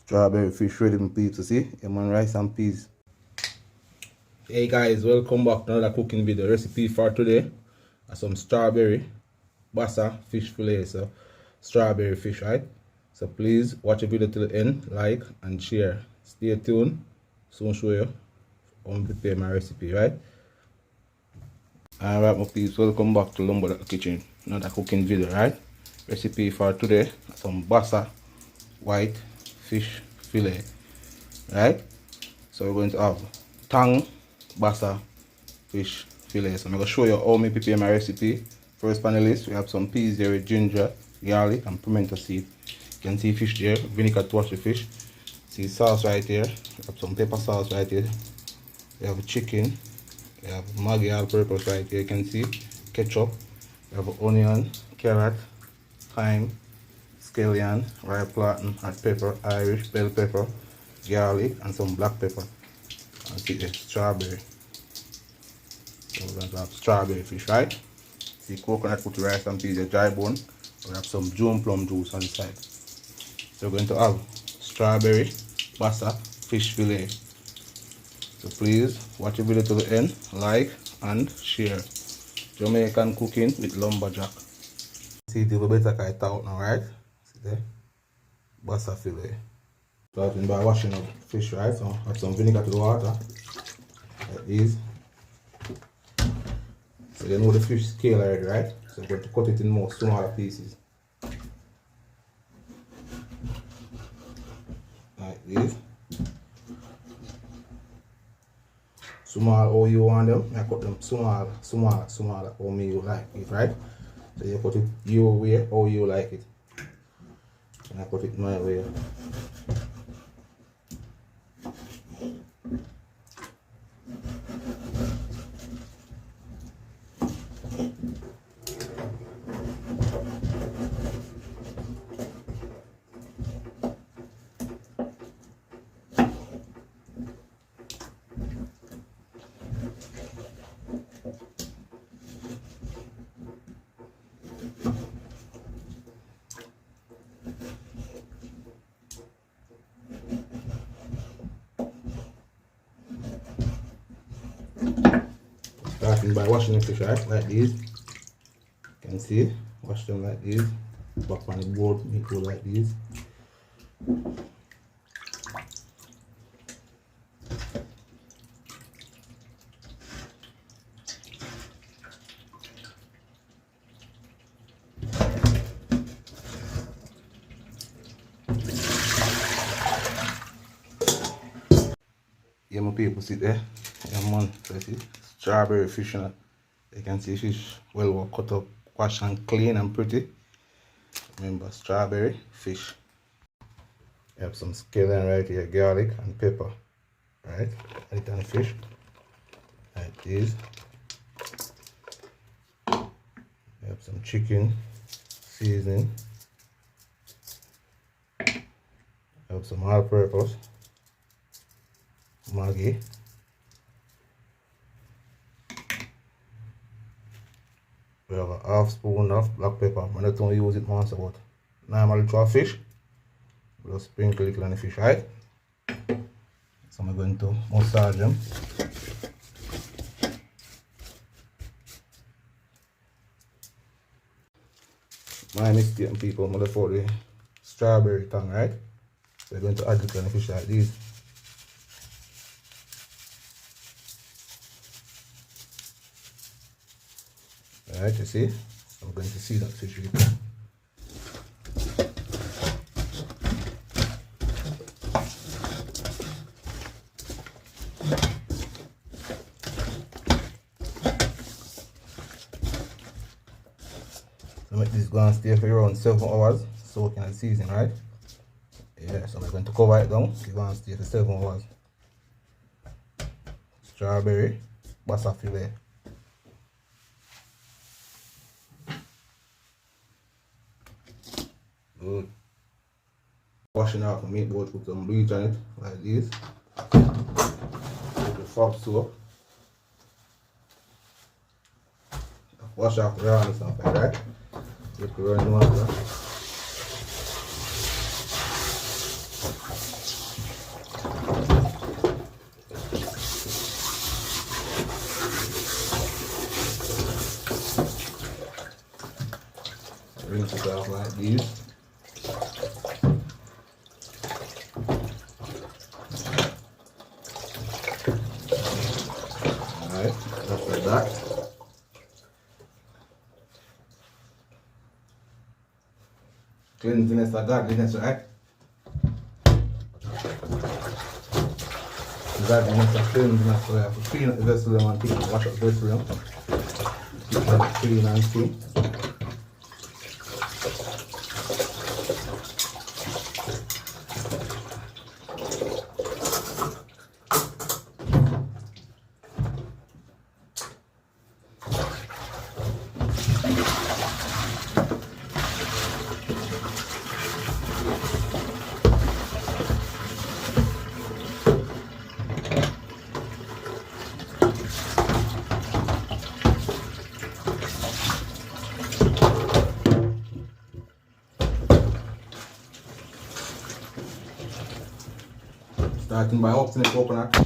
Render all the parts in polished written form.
Strawberry fish ready, my peeps. You see? I'm on rice and peas. Hey guys, welcome back to another cooking video. Recipe for today are some strawberry basa fish fillet. So strawberry fish, right? So please watch the video till the end, like and share. Stay tuned. Soon show you how to prepare my recipe, right? Alright my peeps, welcome back to Lumberjack Kitchen. Another cooking video, right? Recipe for today, some basa white fish fillet, right? So we're going to have tang basa fish fillet. So I'm going to show you how I prepare my recipe. First panelist, we have some peas there with ginger, garlic and pimento seed. You can see fish there, vinegar to wash the fish. See sauce right here, we have some pepper sauce right here. We have chicken, we have Maggi all-purpose right here, you can see ketchup. We have onion, carrot, thyme, scallion, ripe platinum, hot pepper, Irish bell pepper, garlic and some black pepper. And see the strawberry. So we're going to have strawberry fish, right? See coconut with rice and peas, a dry bone. We have some June plum juice on the side. So we're going to have strawberry basa fish fillet. So please watch the video to the end, like and share. Jamaican cooking with lumberjack. See the better cut out now, right? See there? Basa fillet. Starting by washing up fish, right? So add some vinegar to the water. Like this. So you know the fish scale already, right? So we're going to cut it in more smaller pieces. Like this. Small how you want them. I cut them small, how me you like it, right? So you cut it your way, how you like it. And I cut it my way. Starting by washing the fish, right? Like this. You can see, wash them like this. Back on the board, make it like this. Yeah, my people, see there. Yeah, man, so see, strawberry fish. You can see fish well cut up, washed and clean and pretty. Remember, strawberry fish. You have some scallion right here, garlic and pepper, right? Add it on the fish, like this. You have some chicken seasoning. You have some all-purpose, Maggi. We have a half spoon of black pepper. I'm not going to use it once, but normally to a fish, we just sprinkle it on the fish, right? So I'm going to massage them. My mistake, people, I'm going to put the strawberry tongue, right? So we're going to add it on the fish like this. Alright, you see? I'm going to see that fish again. So make this go and stay for around 7 hours, soaking and seasoning, right? Yeah, so I'm going to cover it down, it's going to stay for 7 hours. Strawberry basa fillet. Good. Washing out the meat, but put some bleach on it like this. Put the soft soap. Wash off the raw and stuff like that. Get the running water. rinse it off like this. Alright, after that, cleanliness of godliness, right? Godliness of cleanliness, so you have to clean up the vessel and take it, wash up the vessel. Keep it clean and clean. Starting by opening the coconut.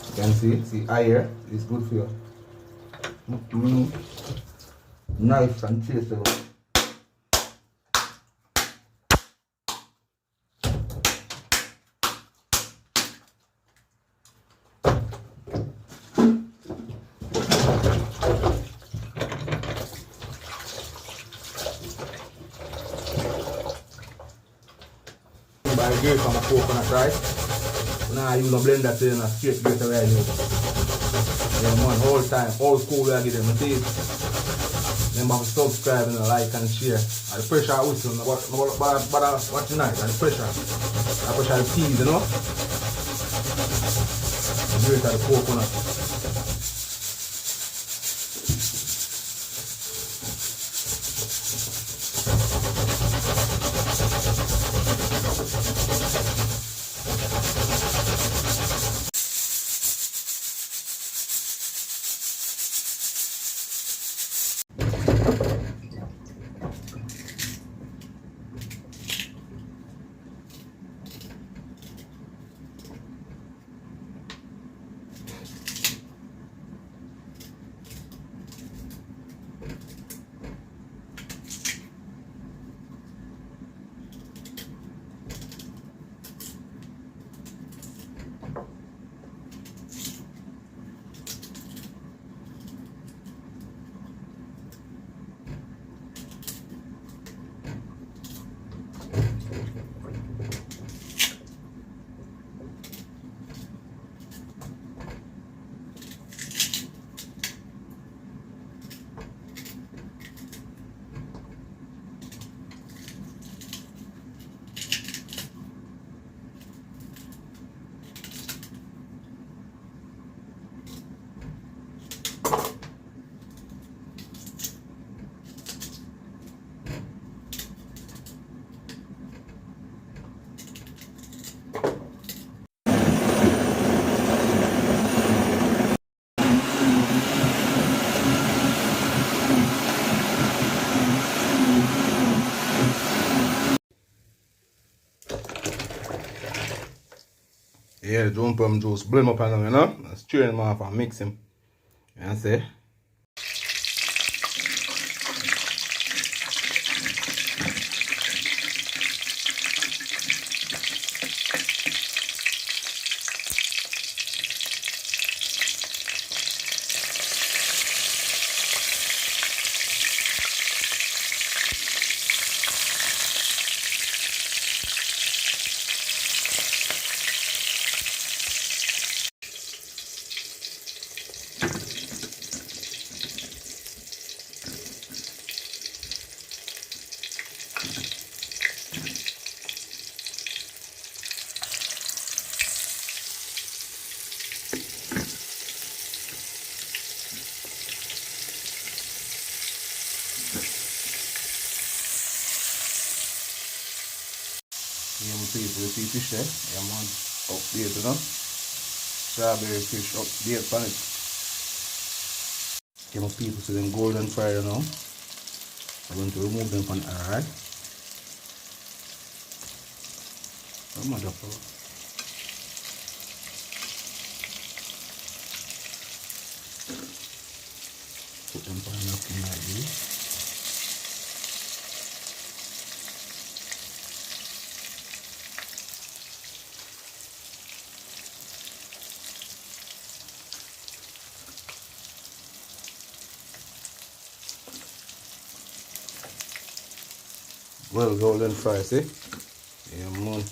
You can see iron is good for you. Nice and tasty. By grate from a coconut, right? Now I use a blender to straight grate right here. Yeah, man, all time, all school I give them a taste. Remember to subscribe and like and share. And the pressure whistle, but what tonight? And the pressure. I pressure the peas, you know? The grate of the coconut. Yeah, the jump juice, blend him up and down, you know? Strain him off and mix him. You know see? Yeah, my people, you see fish there? Yeah, man, update, you know? Strawberry fish, update on it. Yeah, my people, so them golden fry, you know? I'm going to remove them from the alright? motherfucker. Put them on napkin like this. Well, golden fries, eh? Yeah, man.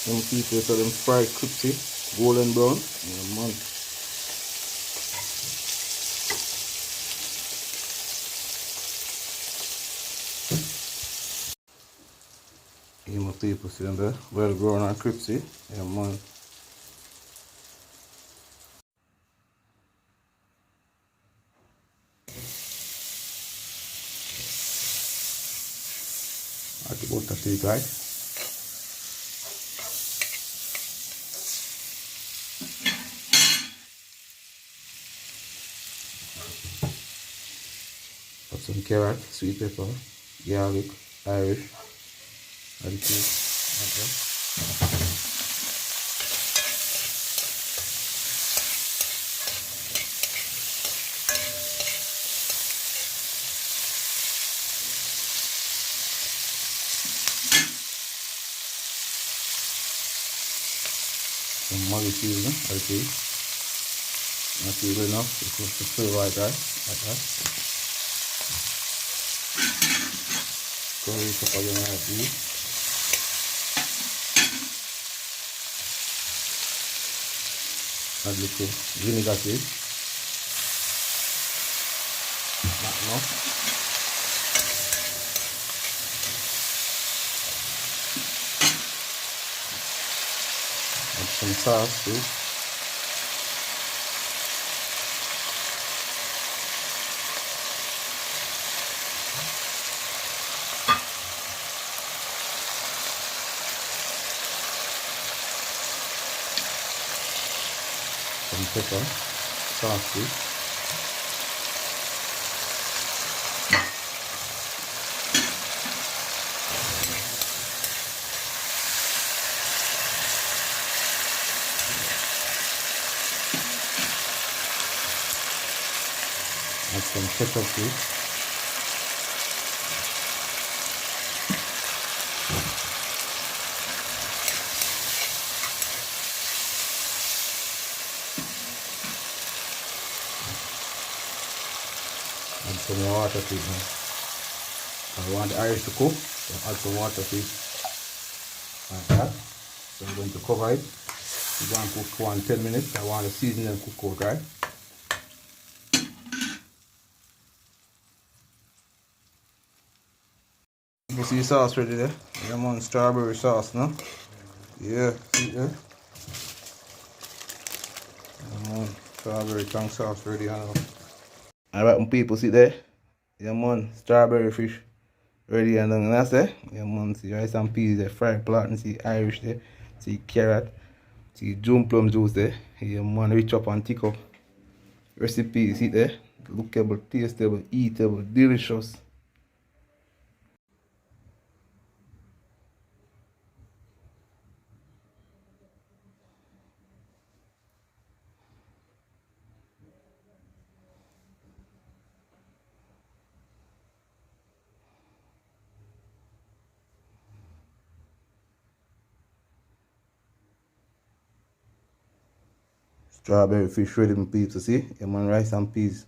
Some people say them fried crispy, golden brown. Yeah, man. Yeah, my people see them there, well grown and crispy. Yeah, man. I have to go to the guys. Put some carrot, sweet pepper, garlic, Irish, and the two. Okay. Some Maggi cheese, no? Okay. Not good enough because the flavor like that. Curry pepper again like this. Add little vinegar to it. Not enough. Add some sauce to it. Some pepper, sauce to it. Add some ketchup to it. Add some water to it now. I want the Irish to cook, so add some water to it. Like that. So I'm going to cover it. We're going to cook for 10 minutes. I want the seasoning to cook out, right? You see the sauce ready there? Yeah, man, strawberry sauce, no? Yeah, see there? Yeah, man, strawberry tang sauce ready, you know. Alright, my people, see there? Yeah, man, strawberry fish ready, and then that's it. Yeah, man, see rice and peas there, fried plot, and see Irish there, see carrot, see June plum juice there. Yeah, man, rich up and thick up. Recipe, see there? Lookable, tasteable, eatable, delicious. Strawberry fish ready, my people, see? Yeah, man, rice and peas.